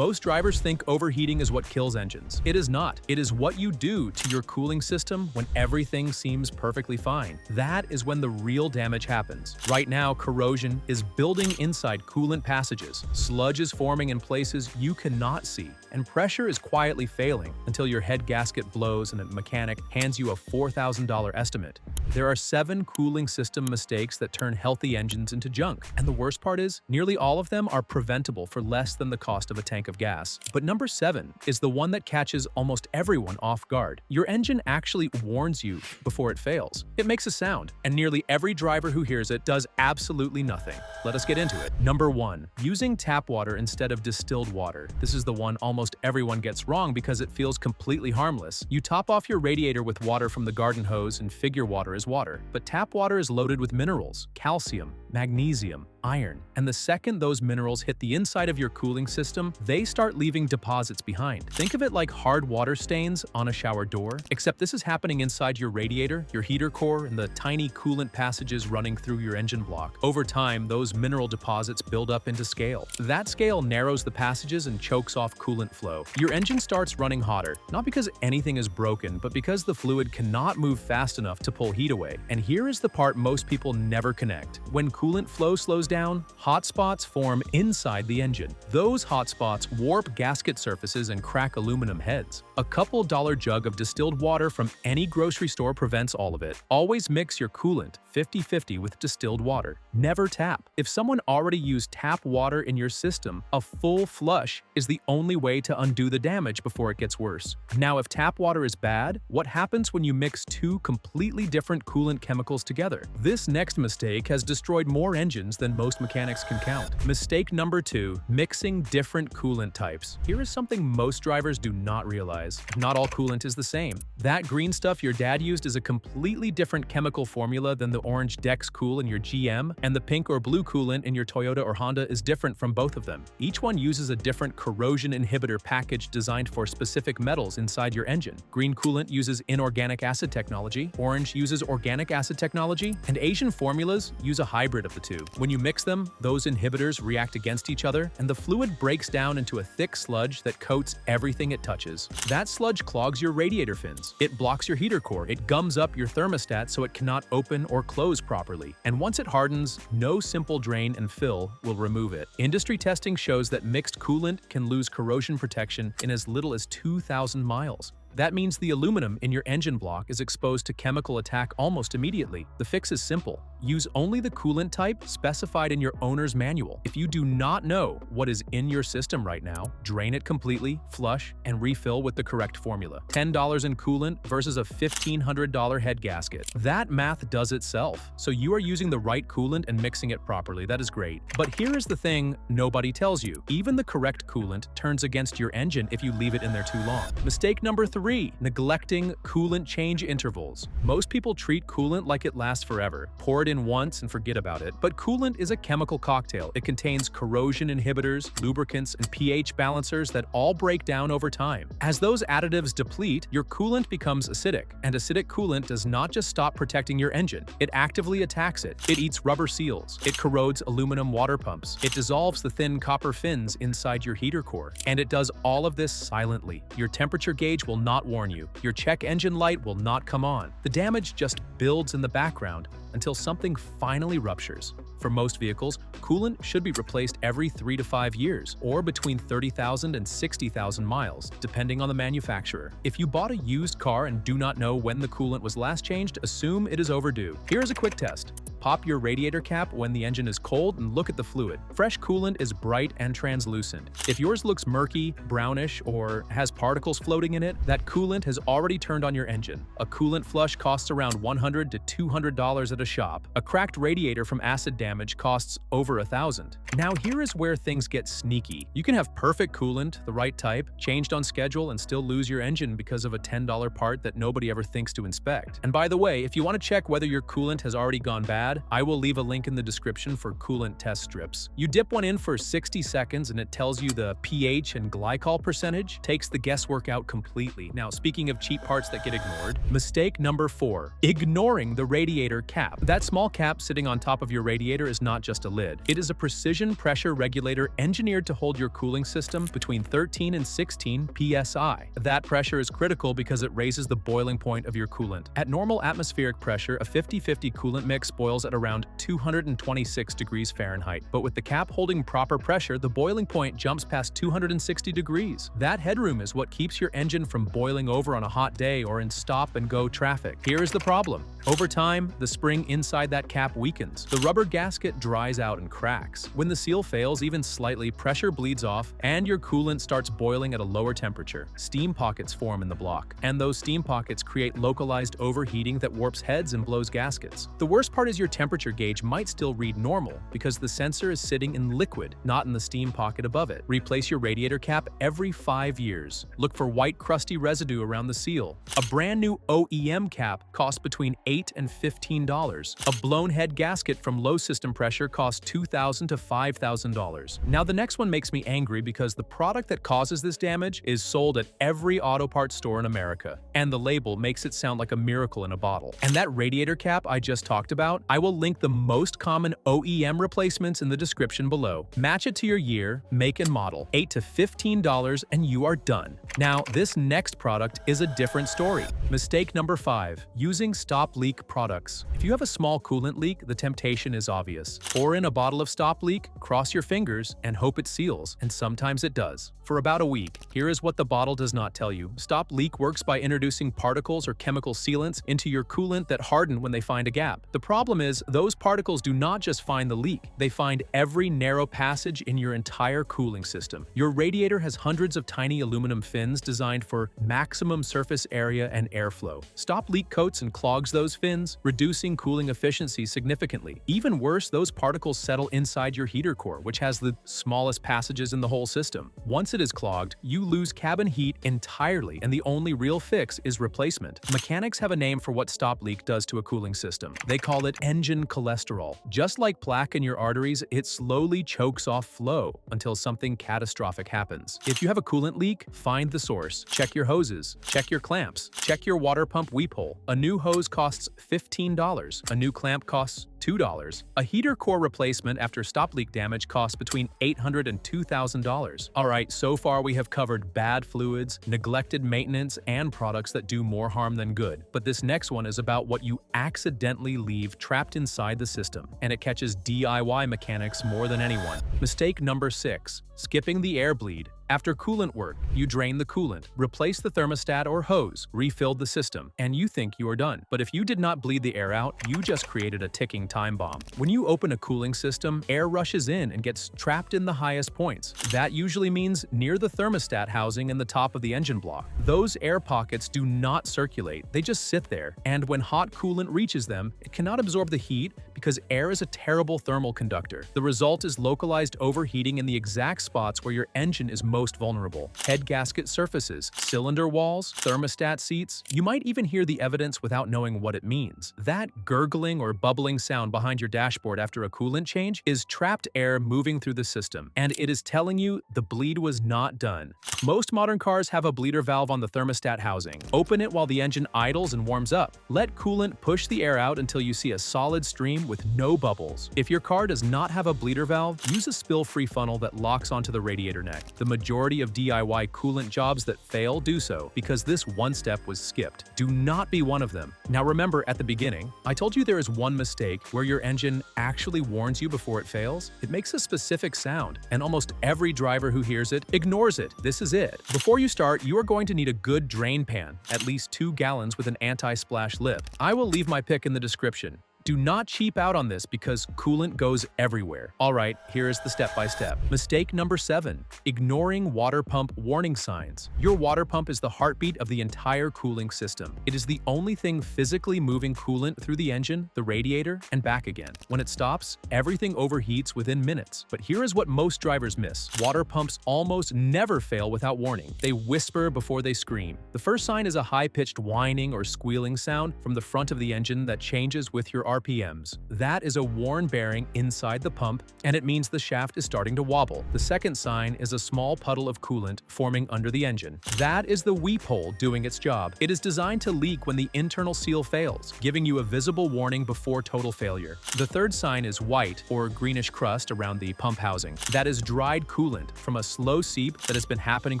Most drivers think overheating is what kills engines. It is not. It is what you do to your cooling system when everything seems perfectly fine. That is when the real damage happens. Right now, corrosion is building inside coolant passages. Sludge is forming in places you cannot see, and pressure is quietly failing until your head gasket blows and a mechanic hands you a $4,000 estimate. There are 7 cooling system mistakes that turn healthy engines into junk, and the worst part is, nearly all of them are preventable for less than the cost of a tank of gas. But number 7 is the one that catches almost everyone off guard. Your engine actually warns you before it fails. It makes a sound, and nearly every driver who hears it does absolutely nothing. Let us get into it. Number 1. Using tap water instead of distilled water. This is the one almost everyone gets wrong because it feels completely harmless. You top off your radiator with water from the garden hose and figure water is water. But tap water is loaded with minerals, calcium, magnesium, iron, and the second those minerals hit the inside of your cooling system, they start leaving deposits behind. Think of it like hard water stains on a shower door, except this is happening inside your radiator, your heater core, and the tiny coolant passages running through your engine block. Over time, those mineral deposits build up into scale. That scale narrows the passages and chokes off coolant flow. Your engine starts running hotter, not because anything is broken, but because the fluid cannot move fast enough to pull heat away. And here is the part most people never connect. When coolant flow slows down, hot spots form inside the engine. Those hot spots warp gasket surfaces and crack aluminum heads. A couple dollar jug of distilled water from any grocery store prevents all of it. Always mix your coolant 50-50 with distilled water. Never tap. If someone already used tap water in your system, a full flush is the only way to undo the damage before it gets worse. Now, if tap water is bad, what happens when you mix 2 completely different coolant chemicals together? This next mistake has destroyed more engines than most mechanics can count. Mistake number 2, mixing different coolant types. Here is something most drivers do not realize. Not all coolant is the same. That green stuff your dad used is a completely different chemical formula than the orange Dex Cool in your GM, and the pink or blue coolant in your Toyota or Honda is different from both of them. Each one uses a different corrosion inhibitor package designed for specific metals inside your engine. Green coolant uses inorganic acid technology, orange uses organic acid technology, and Asian formulas use a hybrid of the two. When you mix them, those inhibitors react against each other, and the fluid breaks down into a thick sludge that coats everything it touches. That sludge clogs your radiator fins. It blocks your heater core. It gums up your thermostat so it cannot open or close properly. And once it hardens, no simple drain and fill will remove it. Industry testing shows that mixed coolant can lose corrosion protection in as little as 2,000 miles. That means the aluminum in your engine block is exposed to chemical attack almost immediately. The fix is simple. Use only the coolant type specified in your owner's manual. If you do not know what is in your system right now, drain it completely, flush, and refill with the correct formula. $10 in coolant versus a $1,500 head gasket. That math does itself. So you are using the right coolant and mixing it properly. That is great. But here is the thing nobody tells you. Even the correct coolant turns against your engine if you leave it in there too long. Mistake number 3, neglecting coolant change intervals. Most people treat coolant like it lasts forever. Pour it in once and forget about it. But coolant is a chemical cocktail. It contains corrosion inhibitors, lubricants, and pH balancers that all break down over time. As those additives deplete, your coolant becomes acidic. And acidic coolant does not just stop protecting your engine. It actively attacks it. It eats rubber seals. It corrodes aluminum water pumps. It dissolves the thin copper fins inside your heater core. And it does all of this silently. Your temperature gauge will not warn you. Your check engine light will not come on. The damage just builds in the background until something finally ruptures. For most vehicles, coolant should be replaced every 3 to 5 years, or between 30,000 and 60,000 miles, depending on the manufacturer. If you bought a used car and do not know when the coolant was last changed, assume it is overdue. Here is a quick test. Pop your radiator cap when the engine is cold and look at the fluid. Fresh coolant is bright and translucent. If yours looks murky, brownish, or has particles floating in it, that coolant has already turned on your engine. A coolant flush costs around $100 to $200 at a shop. A cracked radiator from acid damage costs over $1,000. Now here is where things get sneaky. You can have perfect coolant, the right type, changed on schedule, and still lose your engine because of a $10 part that nobody ever thinks to inspect. And by the way, if you want to check whether your coolant has already gone bad, bad, I will leave a link in the description for coolant test strips. You dip one in for 60 seconds and it tells you the pH and glycol percentage, takes the guesswork out completely. Now, speaking of cheap parts that get ignored, mistake number 4, ignoring the radiator cap. That small cap sitting on top of your radiator is not just a lid. It is a precision pressure regulator engineered to hold your cooling system between 13 and 16 psi. That pressure is critical because it raises the boiling point of your coolant. At normal atmospheric pressure, a 50-50 coolant mix boils at around 226 degrees Fahrenheit, but with the cap holding proper pressure, the boiling point jumps past 260 degrees. That headroom is what keeps your engine from boiling over on a hot day or in stop-and-go traffic. Here is the problem. Over time, the spring inside that cap weakens. The rubber gasket dries out and cracks. When the seal fails even slightly, pressure bleeds off, and your coolant starts boiling at a lower temperature. Steam pockets form in the block, and those steam pockets create localized overheating that warps heads and blows gaskets. The worst part is your temperature gauge might still read normal because the sensor is sitting in liquid, not in the steam pocket above it. Replace your radiator cap every 5 years. Look for white crusty residue around the seal. A brand new OEM cap costs between $8 and $15. A blown head gasket from low system pressure costs $2,000 to $5,000. Now the next one makes me angry because the product that causes this damage is sold at every auto parts store in America, and the label makes it sound like a miracle in a bottle. And that radiator cap I just talked about, I will link the most common OEM replacements in the description below. Match it to your year, make and model. $8 to $15 and you are done. Now, this next product is a different story. Mistake number 5, using stop leak products. If you have a small coolant leak, the temptation is obvious. Pour in a bottle of stop leak, cross your fingers, and hope it seals, and sometimes it does. For about a week, here is what the bottle does not tell you. Stop leak works by introducing particles or chemical sealants into your coolant that harden when they find a gap. The problem is, those particles do not just find the leak, they find every narrow passage in your entire cooling system. Your radiator has hundreds of tiny aluminum fins designed for maximum surface area and airflow. Stop leak coats and clogs those fins, reducing cooling efficiency significantly. Even worse, those particles settle inside your heater core, which has the smallest passages in the whole system. Once it is clogged, you lose cabin heat entirely, and the only real fix is replacement. Mechanics have a name for what stop leak does to a cooling system. They call it engine cholesterol. Just like plaque in your arteries, it slowly chokes off flow until something catastrophic happens. If you have a coolant leak, find the source. Check your hoses, check your clamps, check your water pump weep hole. A new hose costs $15. A new clamp costs $2. A heater core replacement after stop leak damage costs between $800 and $2,000. Alright, so far we have covered bad fluids, neglected maintenance, and products that do more harm than good. But this next one is about what you accidentally leave trapped inside the system, and it catches DIY mechanics more than anyone. Mistake number 6, skipping the air bleed. After coolant work, you drain the coolant, replace the thermostat or hose, refilled the system, and you think you are done. But if you did not bleed the air out, you just created a ticking time bomb. When you open a cooling system, air rushes in and gets trapped in the highest points. That usually means near the thermostat housing and the top of the engine block. Those air pockets do not circulate, they just sit there, and when hot coolant reaches them, it cannot absorb the heat because air is a terrible thermal conductor. The result is localized overheating in the exact spots where your engine is most vulnerable. Head gasket surfaces, cylinder walls, thermostat seats. You might even hear the evidence without knowing what it means. That gurgling or bubbling sound behind your dashboard after a coolant change is trapped air moving through the system, and it is telling you the bleed was not done. Most modern cars have a bleeder valve on the thermostat housing. Open it while the engine idles and warms up. Let coolant push the air out until you see a solid stream with no bubbles. If your car does not have a bleeder valve, use a spill-free funnel that locks onto the radiator neck. The majority of DIY coolant jobs that fail do so because this one step was skipped. Do not be one of them. Now remember, at the beginning, I told you there is one mistake where your engine actually warns you before it fails. It makes a specific sound, and almost every driver who hears it ignores it. This is it. Before you start, you are going to need a good drain pan, at least 2 gallons with an anti-splash lip. I will leave my pick in the description. Do not cheap out on this because coolant goes everywhere. Alright, here is the step-by-step. Mistake number 7, ignoring water pump warning signs. Your water pump is the heartbeat of the entire cooling system. It is the only thing physically moving coolant through the engine, the radiator, and back again. When it stops, everything overheats within minutes. But here is what most drivers miss. Water pumps almost never fail without warning. They whisper before they scream. The first sign is a high-pitched whining or squealing sound from the front of the engine that changes with your RPMs. That is a worn bearing inside the pump, and it means the shaft is starting to wobble. The second sign is a small puddle of coolant forming under the engine. That is the weep hole doing its job. It is designed to leak when the internal seal fails, giving you a visible warning before total failure. The third sign is white or greenish crust around the pump housing. That is dried coolant from a slow seep that has been happening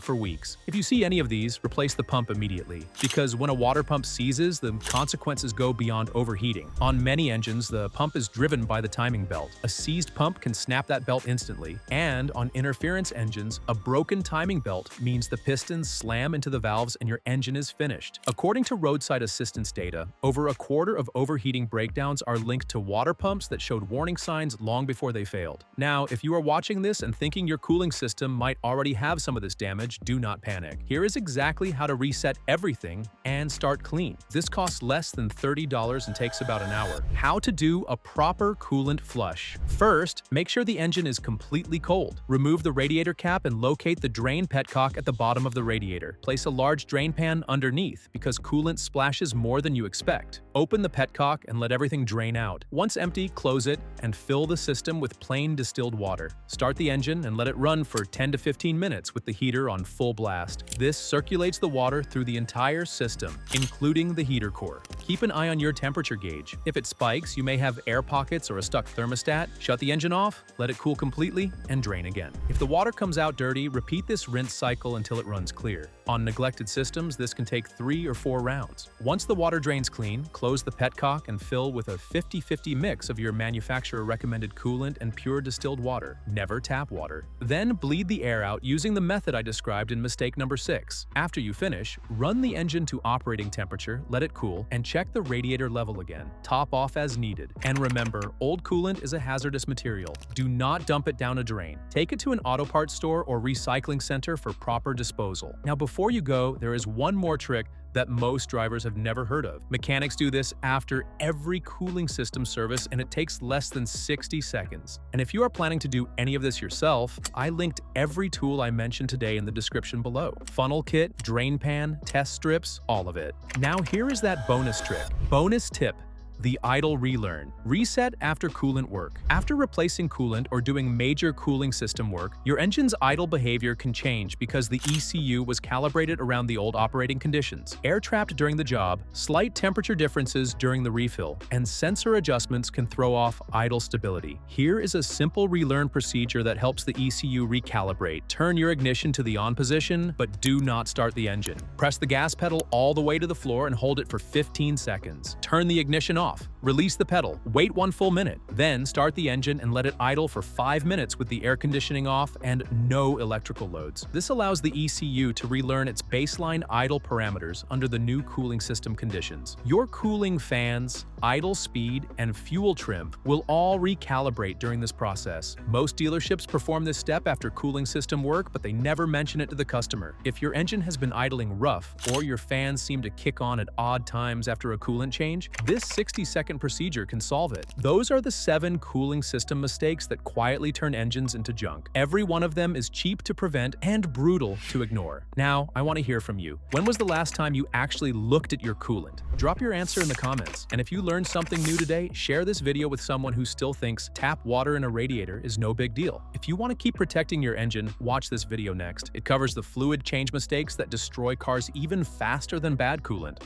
for weeks. If you see any of these, replace the pump immediately, because when a water pump seizes, the consequences go beyond overheating. On many engines, the pump is driven by the timing belt. A seized pump can snap that belt instantly, and on interference engines, a broken timing belt means the pistons slam into the valves and your engine is finished. According to roadside assistance data, over a quarter of overheating breakdowns are linked to water pumps that showed warning signs long before they failed. Now, if you are watching this and thinking your cooling system might already have some of this damage, do not panic. Here is exactly how to reset everything and start clean. This costs less than $30 and takes about an hour. How to do a proper coolant flush. First, make sure the engine is completely cold. Remove the radiator cap and locate the drain petcock at the bottom of the radiator. Place a large drain pan underneath because coolant splashes more than you expect. Open the petcock and let everything drain out. Once empty, close it and fill the system with plain distilled water. Start the engine and let it run for 10 to 15 minutes with the heater on full blast. This circulates the water through the entire system, including the heater core. Keep an eye on your temperature gauge. If it spikes, you may have air pockets or a stuck thermostat. Shut the engine off, let it cool completely, and drain again. If the water comes out dirty, repeat this rinse cycle until it runs clear. On neglected systems, this can take 3 or 4 rounds. Once the water drains clean, close the petcock and fill with a 50-50 mix of your manufacturer-recommended coolant and pure distilled water. Never tap water. Then bleed the air out using the method I described in mistake number 6. After you finish, run the engine to operating temperature, let it cool, and check the radiator level again. Top off as needed. And remember, old coolant is a hazardous material. Do not dump it down a drain. Take it to an auto parts store or recycling center for proper disposal. Now, before you go, there is one more trick that most drivers have never heard of. Mechanics do this after every cooling system service, and it takes less than 60 seconds. And if you are planning to do any of this yourself, I linked every tool I mentioned today in the description below. Funnel kit, drain pan, test strips, all of it. Now here is that bonus trick. Bonus tip. The idle relearn. Reset after coolant work. After replacing coolant or doing major cooling system work, your engine's idle behavior can change because the ECU was calibrated around the old operating conditions. Air trapped during the job, slight temperature differences during the refill, and sensor adjustments can throw off idle stability. Here is a simple relearn procedure that helps the ECU recalibrate. Turn your ignition to the on position, but do not start the engine. Press the gas pedal all the way to the floor and hold it for 15 seconds. Turn the ignition off. Release the pedal, wait 1 full minute, then start the engine and let it idle for 5 minutes with the air conditioning off and no electrical loads. This allows the ECU to relearn its baseline idle parameters under the new cooling system conditions. Your cooling fans, idle speed, and fuel trim will all recalibrate during this process. Most dealerships perform this step after cooling system work, but they never mention it to the customer. If your engine has been idling rough or your fans seem to kick on at odd times after a coolant change, this 60-second procedure can solve it. Those are the 7 cooling system mistakes that quietly turn engines into junk. Every one of them is cheap to prevent and brutal to ignore. Now, I want to hear from you. When was the last time you actually looked at your coolant? Drop your answer in the comments. And if you learned something new today, share this video with someone who still thinks tap water in a radiator is no big deal. If you want to keep protecting your engine, watch this video next. It covers the fluid change mistakes that destroy cars even faster than bad coolant.